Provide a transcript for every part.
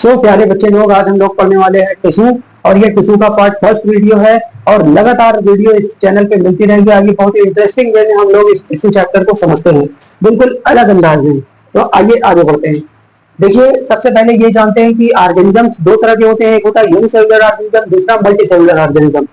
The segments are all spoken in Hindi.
सो प्यारे बच्चे लोग, आज हम लोग पढ़ने वाले हैं टिश्यू। और ये टिश्यू का पार्ट फर्स्ट वीडियो है और लगातार वीडियो इस चैनल पे मिलती रहेगी। आगे बहुत ही इंटरेस्टिंग वे में हम लोग इस टिश्यू चैप्टर को समझते हैं, बिल्कुल अलग अंदाज में। तो आइए आगे बढ़ते हैं। देखिए, सबसे पहले ये जानते हैं कि ऑर्गेनिजम्स दो तरह के होते हैं। एक होता है यूनिसेलुलर ऑर्गेनिज्म, दूसरा मल्टीसेलुलर ऑर्गेनिज्म।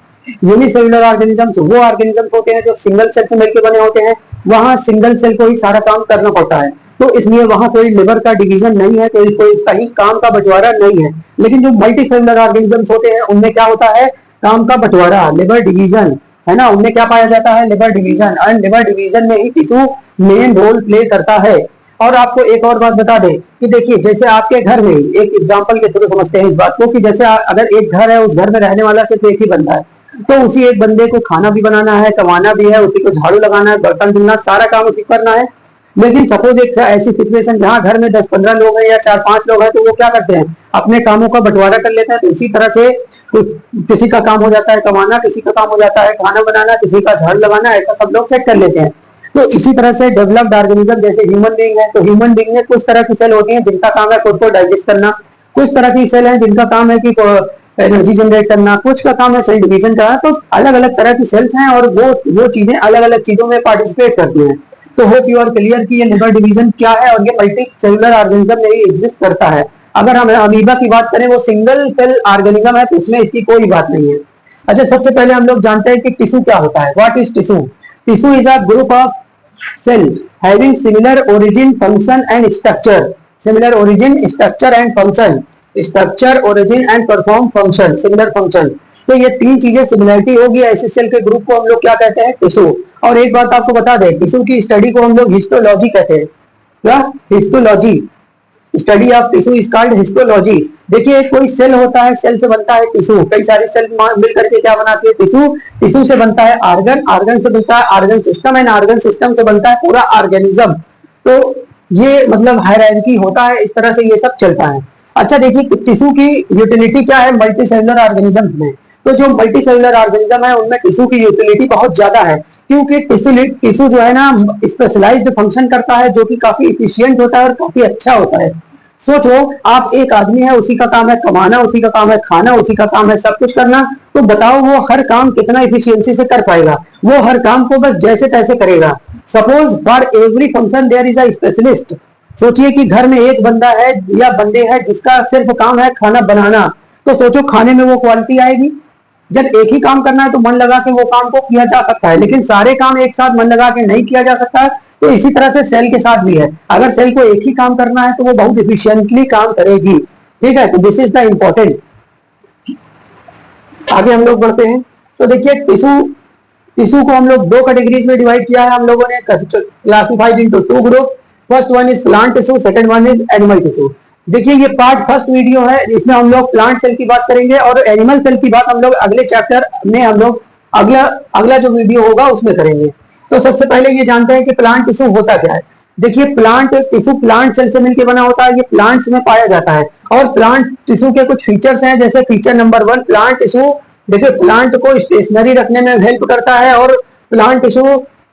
यूनिसेलुलर ऑर्गेनिजम्स वो ऑर्गेनिजम्स होते हैं जो सिंगल सेल से मिलकर बने होते हैं। वहां सिंगल सेल को ही सारा काम करना पड़ता है, तो इसलिए वहां कोई लिवर का डिवीजन नहीं है, कोई कहीं काम का बंटवारा नहीं है। लेकिन जो मल्टी सेलुलर ऑर्गेनिजम्स होते हैं उनमें क्या होता है, काम का बंटवारा, लिवर डिवीजन, है ना। उनमें क्या पाया जाता है, liver division. And liver division में ही टिश्यू मेन रोल प्ले करता है। और आपको एक और बात बता दें कि देखिए, जैसे आपके घर में, एक एग्जांपल के थ्रू समझते हैं इस बात को, कि जैसे अगर एक घर है, उस घर में रहने वाला सिर्फ एक ही बंदा है, तो उसी एक बंदे को खाना भी बनाना है, कमाना भी है, उसी को झाड़ू लगाना है, बर्तन धुलना, सारा काम उसी करना है। लेकिन सपोज एक ऐसी सिचुएशन जहां घर में 10-15 लोग हैं या 4-5 लोग हैं, तो वो क्या करते हैं, अपने कामों का बंटवारा कर लेते हैं। तो इसी तरह से किसी का काम हो जाता है कमाना, किसी का काम हो जाता है खाना बनाना, किसी का झाड़ू लगाना, ऐसा सब लोग सेट कर लेते हैं। तो इसी तरह से डेवलप्ड ऑर्गेनिज्म जैसे ह्यूमन बीइंग है, तो ह्यूमन बीइंग में कुछ तरह की सेल होती हैं जिनका काम है खुद को डाइजेस्ट करना, कुछ तरह की सेल है जिनका काम है कि एनर्जी जनरेट करना, कुछ का काम है सेल डिवीजन का। तो अलग अलग तरह की सेल्स हैं और वो चीजें अलग अलग चीजों में पार्टिसिपेट करती हैं। तो होप यू आर क्लियर कि ये लिवर डिवीजन क्या है और ये मल्टी सेलुलर ऑर्गेनिज्म में ही एग्जिस्ट करता है। अगर हम अमीबा की बात करें, वो सिंगल सेल ऑर्गेनिज्म है, तो इसमें इसकी कोई बात नहीं है। अच्छा, सबसे पहले हम लोग जानते हैं कि टिश्यू क्या होता है। What is tissue? Tissue is a group of cell having similar origin, function and structure. Similar origin, structure and function. Structure, origin and perform function, similar function. तो ये तीन चीजें सिमिलरिटी होगी, ऐसे सेल के ग्रुप को हम लोग क्या कहते हैं, टिश्यू। और एक बात आपको बता दें, टिश्यू की स्टडी को हम लोग हिस्टोलॉजी कहते हैं। क्या? Histology. Study of tissue is called histology. देखिए, कोई सेल होता है, सेल से बनता है टिश्यू, कई सारी सेल मिलकर के क्या बनाती है, टिश्यू। टिश्यू से बनता है ऑर्गन, ऑर्गन से बनता है organ system, and organ system से बनता है पूरा ऑर्गेनिज्म। तो ये मतलब हायरार्की होता है, इस तरह से ये सब चलता है। अच्छा, देखिए टिश्यू की यूटिलिटी क्या है मल्टी सेलुलर ऑर्गेनिज्म में। तो जो मल्टी सेलुलर ऑर्गेनिज्म है उनमें टिश्यू की यूटिलिटी बहुत ज्यादा है, क्योंकि टिश्यू जो है ना, स्पेशलाइज्ड फंक्शन करता है, जो कि काफी इफिशियंट होता है और काफी अच्छा होता है। सोचो, आप एक आदमी है, उसी का काम है कमाना, उसी का काम है खाना, उसी का काम है सब कुछ करना। तो बताओ वो हर काम कितना इफिशियंसी से कर पाएगा? वो हर काम को बस जैसे तैसे करेगा। Suppose for every function there is a specialist. सोचिए कि घर में एक बंदा है या बंदे हैं जिसका सिर्फ काम है खाना बनाना, तो सोचो खाने में वो क्वालिटी आएगी? जब एक ही काम करना है तो मन लगा के वो काम को किया जा सकता है, लेकिन सारे काम एक साथ मन लगा के नहीं किया जा सकता है। तो इसी तरह से सेल के साथ भी है, अगर सेल को एक ही काम करना है तो वो बहुत इफिशियंटली काम करेगी। ठीक है, तो दिस इज द इंपॉर्टेंट। आगे हम लोग बढ़ते हैं। तो देखिए, टिश्यू को हम लोग दो कैटेगरीज में डिवाइड किया है हम लोगों ने, classified into two group. First one is plant tissue, second one is animal tissue. देखिए, ये पार्ट फर्स्ट वीडियो है, इसमें हम लोग प्लांट सेल की बात करेंगे और एनिमल सेल की बात हम लोग अगले चैप्टर में, हम लोग अगला जो वीडियो होगा उसमें करेंगे। तो सबसे पहले ये जानते हैं कि प्लांट टिश्यू होता क्या है। देखिए, प्लांट टिश्यू प्लांट सेल से मिलकर बना होता है, ये प्लांट्स में पाया जाता है। और प्लांट टिश्यू के कुछ फीचर्स हैं, जैसे फीचर नंबर 1, प्लांट टिश्यू देखिए प्लांट को स्टेशनरी रखने में हेल्प करता है। और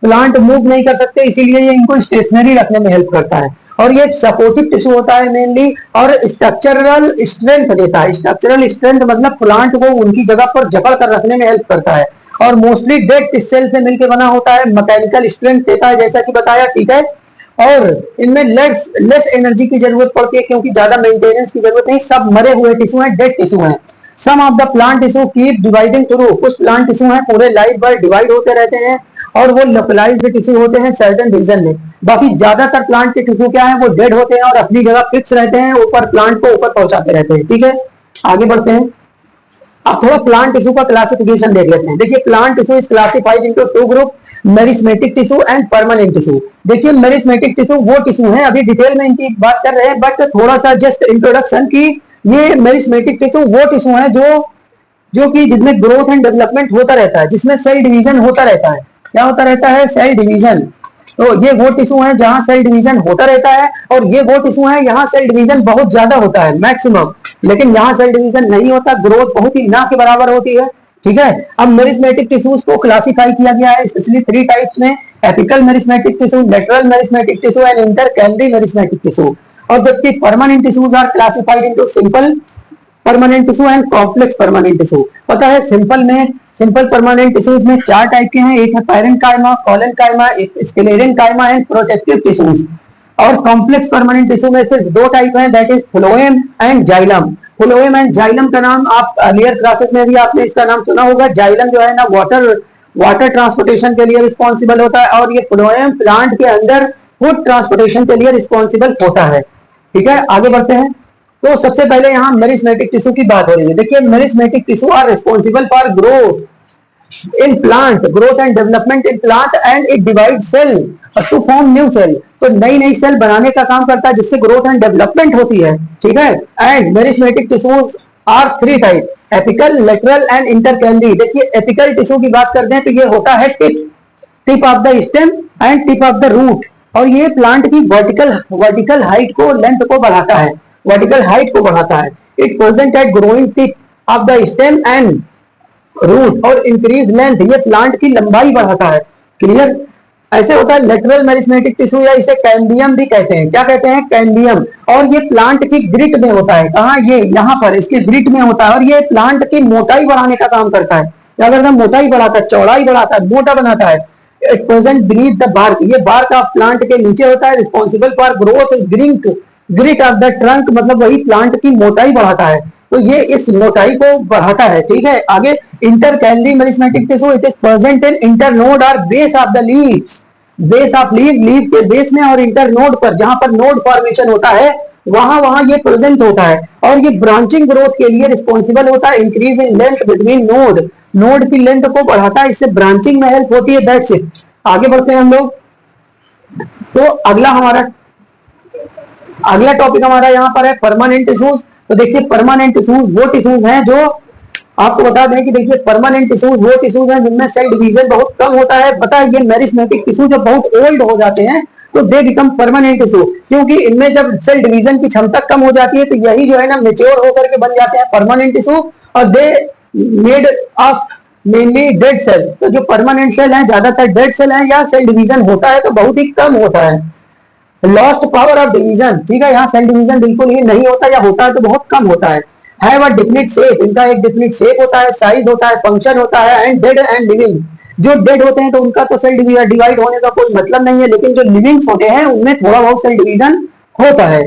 प्लांट मूव नहीं कर सकते, इसीलिए ये इनको स्टेशनरी रखने में हेल्प करता है। और ये सपोर्टिव टिश्यू होता है मेनली, और स्ट्रक्चरल स्ट्रेंथ देता है। स्ट्रक्चरल स्ट्रेंथ मतलब प्लांट को उनकी जगह पर जकड़ कर रखने में हेल्प करता है। और मोस्टली डेड सेल से मिलकर बना होता है, मैकेनिकल स्ट्रेंथ देता है, जैसा कि बताया। ठीक है, और इनमें लेस एनर्जी की जरूरत पड़ती है, क्योंकि ज्यादा मेंटेनेंस की जरूरत नहीं, सब मरे हुए टिश्यू हैं, डेड टिश्यू हैं। Some of the plant tissue keep dividing through, कुछ प्लांट टिश्यू हैं पूरे लाइफ भर डिवाइड होते रहते हैं, और वो लोकलाइज्ड टिश्यू होते हैं सर्टेन रीजन में। बाकी ज्यादातर प्लांट के टिश्यू क्या है, वो डेड होते हैं और अपनी जगह फिक्स रहते हैं, ऊपर प्लांट को ऊपर पहुंचाते रहते हैं। ठीक है, आगे बढ़ते हैं। अब थोड़ा प्लांट टिश्यू का क्लासिफिकेशन देख लेते हैं। देखिए, plant tissue is classified into two group, meristematic tissue and permanent tissue. देखिए, मेरिस्मेटिक टिश्यू वो टिश्यू है, अभी डिटेल में इनकी बात कर रहे हैं, बट थोड़ा सा जस्ट इंट्रोडक्शन की। ये मेरिस्मेटिक टिश्यू वो टिश्यू है जो कि जिसमें ग्रोथ एंड डेवलपमेंट होता रहता है, जिसमें सेल डिवीजन होता रहता है। क्या होता रहता है? Cell division. तो ये वो टिश्यू है जहां सेल डिवीजन होता रहता है, और ये वो टिश्यू है यहाँ सेल डिवीजन बहुत ज्यादा होता है, मैक्सिमम। लेकिन यहाँ सेल डिवीजन नहीं होता, ग्रोथ बहुत ही ना के बराबर होती है। ठीक है, अब मेरिस्मेटिक टिश्यूज को क्लासिफाई किया गया है स्पेशली 3 टाइप्स में: apical meristematic tissue, lateral meristematic tissue and intercalary meristematic tissue. और जबकि permanent tissues are classified into simple permanent tissue and complex permanent tissue. पता है सिंपल परमानेंट टिश्यूज में 4 टाइप के हैं, एक है पैरेन्काइमा, कोलेनकाइमा, एक स्क्लेरेनकाइमा एंड प्रोटेक्टिव टिश्यूज। और कॉम्प्लेक्स परमानेंट टिश्यू में सिर्फ 2 टाइप हैं, that is phloem and xylem. Phloem and xylem का नाम आप अर्लियर क्लासेस में भी आपने इसका नाम सुना होगा। जाइलम जो है ना वाटर ट्रांसपोर्टेशन के लिए रिस्पॉन्सिबल होता है, और ये फ्लोएम प्लांट के अंदर फूड ट्रांसपोर्टेशन के लिए रिस्पॉन्सिबल होता है। ठीक है, आगे बढ़ते हैं। तो सबसे पहले यहाँ मेरिस्मेटिक टिश्यू की बात हो रही है। देखिए, meristematic tissue are responsible for growth in plant, growth and development in plant, and it divides cell to form new cell। तो नई सेल बनाने का काम करता है जिससे ग्रोथ एंड डेवलपमेंट होती है। ठीक है, and meristematic tissues are 3 type, apical, lateral and intercalary. देखिए, एपिकल टिश्यू की बात करते हैं तो ये होता है tip of the stem and tip of the root, और ये प्लांट की वर्टिकल हाइट को, लेंथ को बढ़ाता है, वर्टिकल हाइट को बढ़ाता है। It present at growing tip of the stem and root और इंक्रीज लेंथ, ये प्लांट की लंबाई बढ़ाता है। क्लियर? ऐसे होता है लेटरल मेरिस्मेटिक टिश्यू, या इसे कैम्बियम भी कहते हैं। क्या कहते हैं? कैम्बियम। और ये प्लांट की ग्रिट में होता है। कहाँ? ये यहाँ पर इसकी ग्रिट में होता है, और ये प्लांट की मोटाई बढ़ाने का काम करता है। क्या करता है? मोटाई बढ़ाता है, चौड़ाई बढ़ाता है, मोटा बनाता है। It present beneath the bark, ये बार्क ऑफ प्लांट के नीचे होता है। Responsible for growth girth of the trunk, मतलब वही प्लांट की मोटाई बढ़ाता है, तो ये इस मोटाई को बढ़ाता है। ठीक है, आगे intercalary meristematic tissue, it is present in internode और base of the leaves, base of leaf के बेस में और इंटरनोड पर, जहां पर नोड फॉर्मेशन होता है वहां ये प्रेजेंट होता है, और ये ब्रांचिंग ग्रोथ के लिए रिस्पॉन्सिबल होता है। Increase in length between node की लेंथ को बढ़ाता है, इससे ब्रांचिंग में हेल्प होती है। That's it. आगे बढ़ते हैं हम लोग। तो अगला टॉपिक हमारा यहाँ पर है परमानेंट टिश्यूज। तो देखिए, परमानेंट टिश्यूज वो टिश्यूज हैं जो आपको बता दें कि देखिए, परमानेंट टिश्यूज वो टिश्यूज हैं जिनमें सेल डिवीजन बहुत कम होता है। पता है, ये मेरिस्मेटिक टिश्यू जब बहुत ओल्ड हो जाते हैं तो दे बिकम परमानेंट टिश्यू, क्योंकि इनमें जब सेल डिवीजन की क्षमता कम हो जाती है तो यही जो है ना मेच्योर होकर के बन जाते हैं परमानेंट टिश्यू, और they made of mainly dead cell. तो जो परमानेंट सेल है ज्यादातर डेड सेल है, या सेल डिवीजन होता है तो बहुत ही कम होता है। लॉस्ट पावर ऑफ डिवीजन, ठीक है, यहाँ सेल डिवीजन बिल्कुल ही नहीं होता, या होता है तो बहुत कम होता है। हैव अ डेफिनिट शेप, इनका एक डेफिनिट शेप होता है, साइज होता है, फंक्शन होता है। एंड डेड एंड लिविंग, जो डेड होते हैं तो उनका तो सेल डिवाइड होने का कोई मतलब नहीं है, लेकिन जो लिविंग्स होते हैं उनमें थोड़ा बहुत सेल डिवीजन होता है।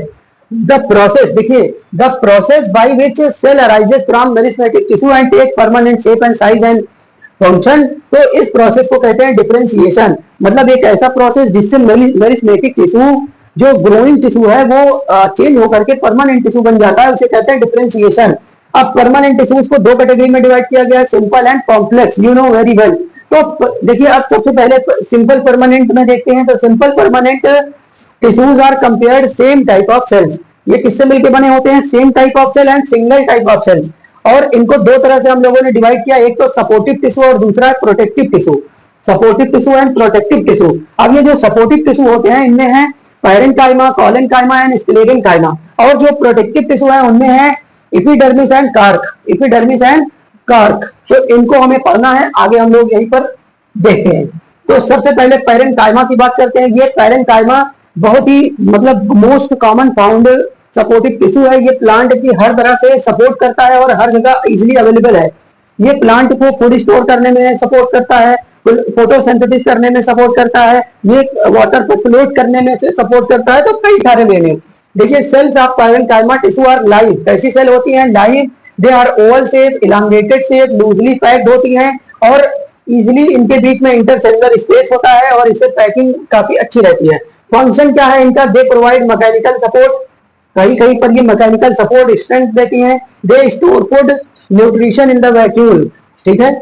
द प्रोसेस, देखिए, the process by which cell arises from meristematic tissue and take permanent shape and size and function, तो इस प्रोसेस को कहते हैं डिफरेंशिएशन। मतलब एक ऐसा प्रोसेस जिससे मेरिस्मेटिक टिश्यू जो ग्रोइंग टिश्यू है वो चेंज होकर के परमानेंट टिश्यू बन जाता है, उसे कहते हैं डिफरेंशिएशन। अब परमानेंट टिश्यूज को 2 कैटेगरी में डिवाइड किया गया है, simple and complex, you know very well. तो देखिए, अब सबसे पहले सिंपल परमानेंट में देखते हैं। तो simple permanent tissues are compared same type of cells, ये किससे मिलकर बने होते हैं? Same type of cell and single type of cells. और इनको 2 तरह से हम लोगों ने डिवाइड किया, एक तो सपोर्टिव टिश्यू और दूसरा है protective tissue. Supportive tissue and protective tissue. अब ये जो सपोर्टिव टिश्यू होते हैं इनमें है पैरेन्काइमा, कोलेनकाइमा एंड स्क्लेरेनकाइमा, और जो प्रोटेक्टिव टिश्यू है उनमें है epidermis and cork, epidermis and cork. तो इनको हमें पढ़ना है, आगे हम लोग यहीं पर देखते हैं। तो सबसे पहले पैरेन्काइमा की बात करते हैं। ये पैरेन्काइमा बहुत ही मतलब most common found supportive tissue है। ये प्लांट की हर तरह से सपोर्ट करता है और हर जगह इजिली अवेलेबल है। ये प्लांट को फूड स्टोर करने में सपोर्ट करता है, फोटोसिंथेसिस करने में सपोर्ट करता है, ये वाटर को फ्लोट करने में से सपोर्ट करता है, तो कई सारे वे में। देखिए, cells of parenchyma tissue are live, कैसी सेल होती हैं? Live. They are oval shape, elongated shape, loosely packed होती हैं, और इजिली इनके बीच में इंटरसेलुलर स्पेस होता है, और इससे पैकिंग काफी अच्छी रहती है। फंक्शन क्या है इनका? दे प्रोवाइड मैकेनिकल सपोर्ट, कहीं कहीं पर ये मैकेनिकल सपोर्ट स्ट्रेंथ देती हैं। They store food nutrition in the vacuole, ठीक है।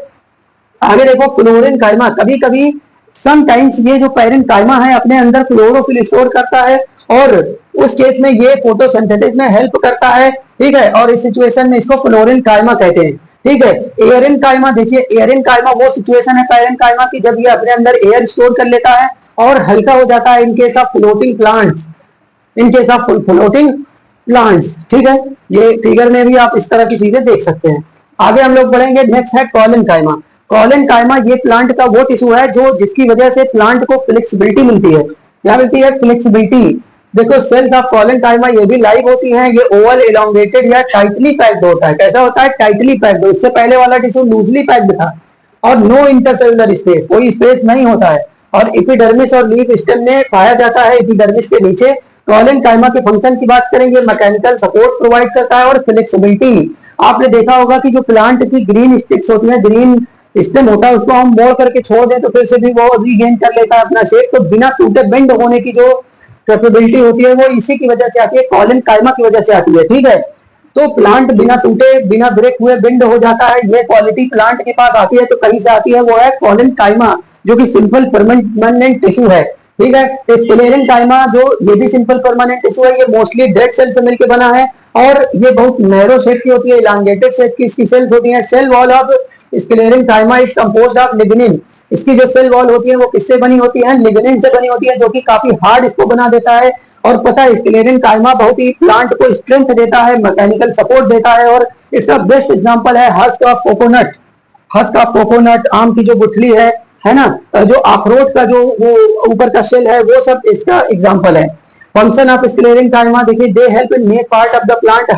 आगे देखो, क्लोरेनकाइमा, कभी कभी समटाइम्स ये जो पैरेन्काइमा है अपने अंदर क्लोरोफिल स्टोर करता है, और उस केस में ये फोटोसिंथेसिस में हेल्प करता है, ठीक है। और इस सिचुएशन में इसको क्लोरेनकाइमा कहते हैं, ठीक है। एयरेनकाइमा, देखिए, एयरेनकाइमा वो सिचुएशन है पैरेन्काइमा की जब ये अपने अंदर एयर स्टोर कर लेता है और हल्का हो जाता है in case of floating plants, in case of floating plants, ठीक है। ये फिगर में भी आप इस तरह की चीजें देख सकते हैं। आगे हम लोग बढ़ेंगे। नेक्स्ट है कोलेनकाइमा। कोलेनकाइमा ये प्लांट का वो टिश्यू है जो जिसकी वजह से प्लांट को फ्लेक्सिबिलिटी मिलती है। क्या मिलती है? फ्लेक्सिबिलिटी। देखो सेल्स ऑफ कॉलेनकाइमा ये भी लाइव होती हैं, ये ओवल एलोंगेटेड या टाइटली पैक्ड होता है। कैसा होता है? Tightly packed. इससे पहले वाला टिश्यू लूजली पैक्ड था और नो इंटरसेलुलर स्पेस, कोई स्पेस नहीं होता है। और एपिडर्मिस और लीफ स्टेम में पाया जाता है एपिडर्मिस के नीचे। कॉलेनकाइमा के फंक्शन की बात करेंगे, मैकेनिकल सपोर्ट प्रोवाइड करता है और फ्लेक्सिबिलिटी। आपने देखा होगा कि जो प्लांट की ग्रीन स्टिक्स होती है, ग्रीन स्टेम होता है, उसको हम मोड़ करके छोड़ दें तो फिर से भी वो रीगेन कर लेता है अपना शेप। तो बिना टूटे बेंड होने की जो कैपेबिलिटी होती है वो इसी की वजह से आती है, कॉलेनकाइमा की वजह से आती है। ठीक है, तो प्लांट बिना टूटे बिना ब्रेक हुए बेंड हो जाता है, ये क्वालिटी प्लांट के पास आती है। तो कहीं से आती है, वो है कॉलेनकाइमा, जो कि सिंपल परमानेंट टिश्यू है। ठीक है, स्क्लेरेनकाइमा जो ये भी सिंपल परमानेंट टिश्यू है, ये मोस्टली डेड सेल से मिलकर बना है और ये बहुत नैरो शेप की होती है, इलांगेटेड शेप की इसकी सेल्स होती है। Cell wall of sclerenchyma is composed of lignin. इसकी जो सेल वॉल होती है वो किससे बनी होती है? लिग्निन से बनी होती है, जो कि काफी हार्ड इसको बना देता है। और पता है स्क्लेरेनकाइमा बहुत ही प्लांट को स्ट्रेंथ देता है, मैकेनिकल सपोर्ट देता है। और इसका बेस्ट एग्जांपल है husk of coconut. Husk of coconut, आम की जो गुठली है ना, जो अखरोट का जो वो ऊपर का शेल है, वो सब इसका एग्जांपल है। फंक्शन ऑफ स्क्लेरेनकाइमा देखिए, they help in make part of the plant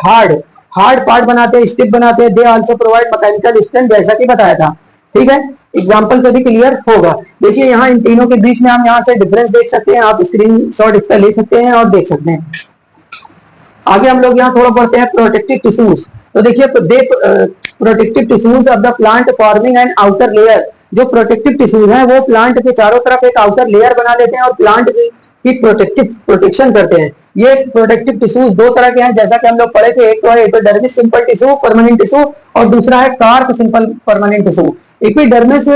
hard part बनाते हैं, स्टिफ बनाते हैं। They also provide mechanical strength, जैसा कि बताया था। ठीक है, एग्जांपल से भी क्लियर होगा। देखिए यहाँ इन तीनों के बीच में हम यहाँ से डिफरेंस देख सकते हैं, आप स्क्रीनशॉट इसका ले सकते हैं और देख सकते हैं। आगे हम लोग यहाँ थोड़ा बढ़ते हैं प्रोटेक्टिव टिश्यूज। तो देखिए protective tissues of the plant forming and outer layer. जो प्रोटेक्टिव टिश्यूज हैं वो प्लांट के चारों तरफ एक आउटर लेयर बना लेते हैं और प्लांट की प्रोटेक्शन करते हैं। ये प्रोटेक्टिव टिश्यूज दो तरह के हैं, जैसा कि हम लोग पढ़े थे। एक तो है epidermis simple tissue permanent tissue और दूसरा है carp simple permanent tissue. Epidermis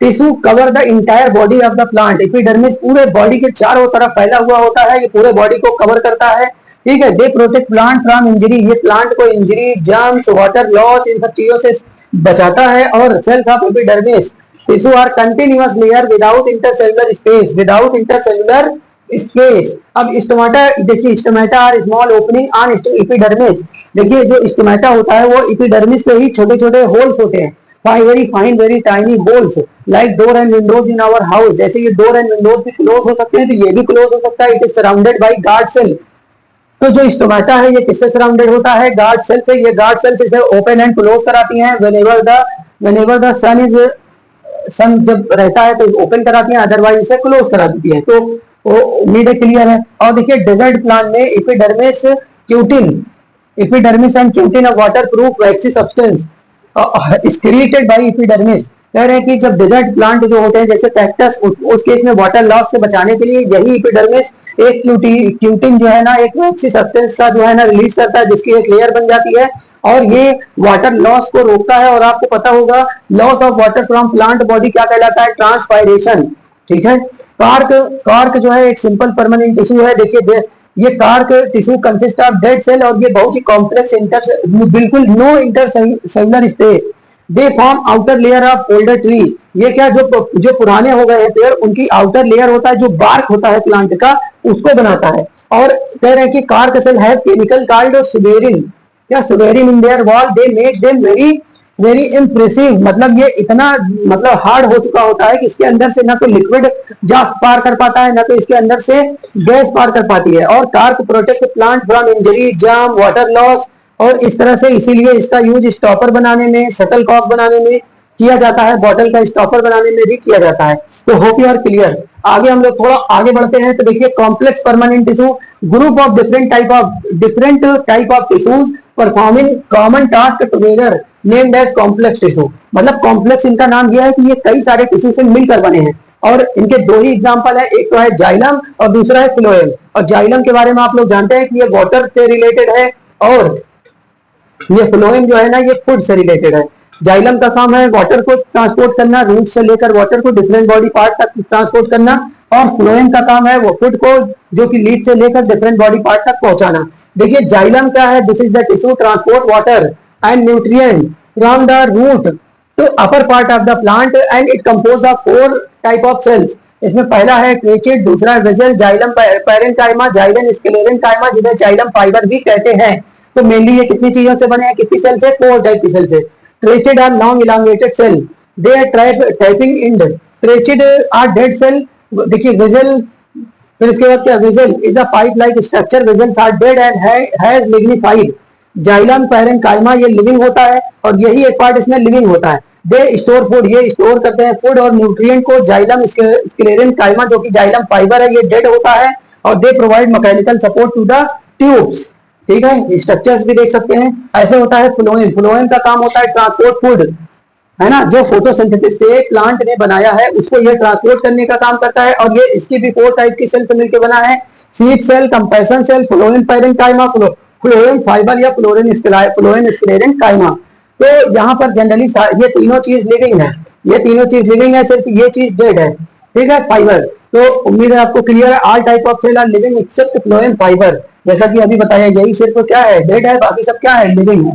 tissue cover the entire body of the plant. Epidermis पूरे बॉडी के चारों तरफ फैला हुआ होता है, ये पूरे बॉडी को कवर करता है। ठीक है, they protect plant from injury. ये प्लांट को इंजरी, जर्म्स, वाटर लॉस, इन सब चीजों से बचाता है। और cells of epidermis tissue are continuous layer without intercellular space, without intercellular space. अब स्टोमेटा देखिए, stomata are small opening on epidermis. देखिए जो स्टोमेटा होता है वो एपिडर्मिस पे ही छोटे छोटे होल्स होते हैं, very fine very tiny holes, like door and windows in our house. जैसे ये डोर एंड विंडोज भी क्लोज हो सकते हैं, तो ये भी क्लोज हो सकता है। It is surrounded by guard cell. तो जो स्टोमेटा है ये किससे सराउंडेड होता है? गार्ड सेल से। ये गार्ड सेल इसे ओपन एंड क्लोज कराती हैं। व्हेनेवर द सन जब रहता है तो ओपन कराती है, अदरवाइज इसे क्लोज करा देती है। तो उम्मीद है क्लियर है। और देखिए डेजर्ट प्लांट में epidermis and cutin a water proof vaccine substance created by epidermis. कह रहे हैं कि जब डेजर्ट प्लांट जो होते हैं जैसे कैक्टस, उस केस में वाटर लॉस से बचाने के लिए यही एपिडर्मिस एक क्यूटिन जो है ना, एक वैक्सी सब्सटेंस का जो है ना रिलीज करता है, जिसकी एक लेयर बन जाती है और ये वाटर लॉस को रोकता है। और आपको पता होगा loss of water from plant body क्या कहलाता है? ट्रांसपायरेशन। ठीक है, कार्क जो है एक सिंपल परमानेंट टिश्यू है। देखिए ये cork tissue consist of dead cell और ये बहुत ही कॉम्प्लेक्स बिल्कुल no intercellular space. They form outer layer of older tree. ये क्या, जो पुराने हो गए हैं पेड़, उनकी आउटर लेयर होता है, जो बार्क होता है प्लांट का, उसको बनाता है। और कह रहे हैं कि कार्क सेल है केमिकल कॉल्ड सुबेरिन या suberin in their wall, they make them very impressive. मतलब ये इतना हार्ड हो चुका होता है कि इसके अंदर से ना तो लिक्विड जा पार कर पाता है, ना तो इसके अंदर से गैस पार कर पाती है। और cork protect plant from injury, jam, water loss. और इस तरह से इसीलिए इसका यूज स्टॉपर बनाने में, शटल कॉक बनाने में किया जाता है, बॉटल का स्टॉपर बनाने में भी किया जाता है। तो होप यू आर क्लियर। आगे हम लोग थोड़ा आगे बढ़ते हैं। तो देखिए complex permanent tissue, group of different type of tissues performing common task together named as complex tissue. मतलब कॉम्प्लेक्स इनका नाम यह है कि ये कई सारे टिश्यू से मिलकर बने हैं। और इनके दो ही एग्जांपल है, एक तो है जाइलम और दूसरा है फ्लोएम। और जाइलम के बारे में आप लोग जानते हैं कि ये वाटर से रिलेटेड है और ये फ्लोएम जो है ना ये फूड से रिलेटेड है। जाइलम का काम है वाटर को ट्रांसपोर्ट करना, रूट से लेकर वाटर को डिफरेंट बॉडी पार्ट तक ट्रांसपोर्ट करना। और फ्लोएम का काम है वो फूड को जो कि लीफ से लेकर डिफरेंट बॉडी पार्ट तक पहुंचाना। देखिए जाइलम क्या है? This is the tissue transport water and nutrient from the root to upper part of the plant and it compose of 4 type of cells. इसमें पहला है क्रेचिड, दूसरा है vessel, xylem parenchyma, xylem sclerenchyma, जिन्हें जाइलम फाइबर भी कहते हैं। तो मेनली ये कितनी चीजों से बने हैं, कितनी सेल से? 4 टाइप की सेल से। Tracheids are long elongated cell, they are tapering end. Tracheids are dead cell. देखिए वेसल फिर इसके बाद क्या, vessel is a pipe like structure, vessels are dead and has lignified. Xylem parenchyma ये लिविंग होता है, और यही एक पार्ट इसमें लिविंग होता है। दे स्टोर फूड, ये स्टोर करते हैं फूड और न्यूट्रिएंट को। जाइलम स्क्लेरन काइमा जो कि जाइलम फाइबर है, ये डेड होता है, और they provide mechanical support to the tubes. ठीक है, स्ट्रक्चर्स भी देख सकते हैं। ऐसे होता है फ्लोएम, फ्लोएम का काम होता है ट्रांसपोर्ट फूड, है ना, जो फोटोसिंथेसिस से प्लांट ने बनाया है उसको ये ट्रांसपोर्ट करने का काम करता है। और ये इसकी भी 4 टाइप की सेल से मिलकर बना है, sieve cell, companion cell, phloem parenchyma, phloem fibre या फ्लोएम स्क्लेरेन्काइमा। तो यहाँ पर जनरली ये तीनों चीज लिविंग है, ये तीनों चीज लिविंग है, सिर्फ ये चीज डेड है। ठीक है, फाइबर। तो उम्मीद है आपको क्लियर है। All type of cell are living except phloem fibre, जैसा कि अभी बताया, यही सिर्फ क्या है, डेड है, बाकी सब क्या है, लिविंग है।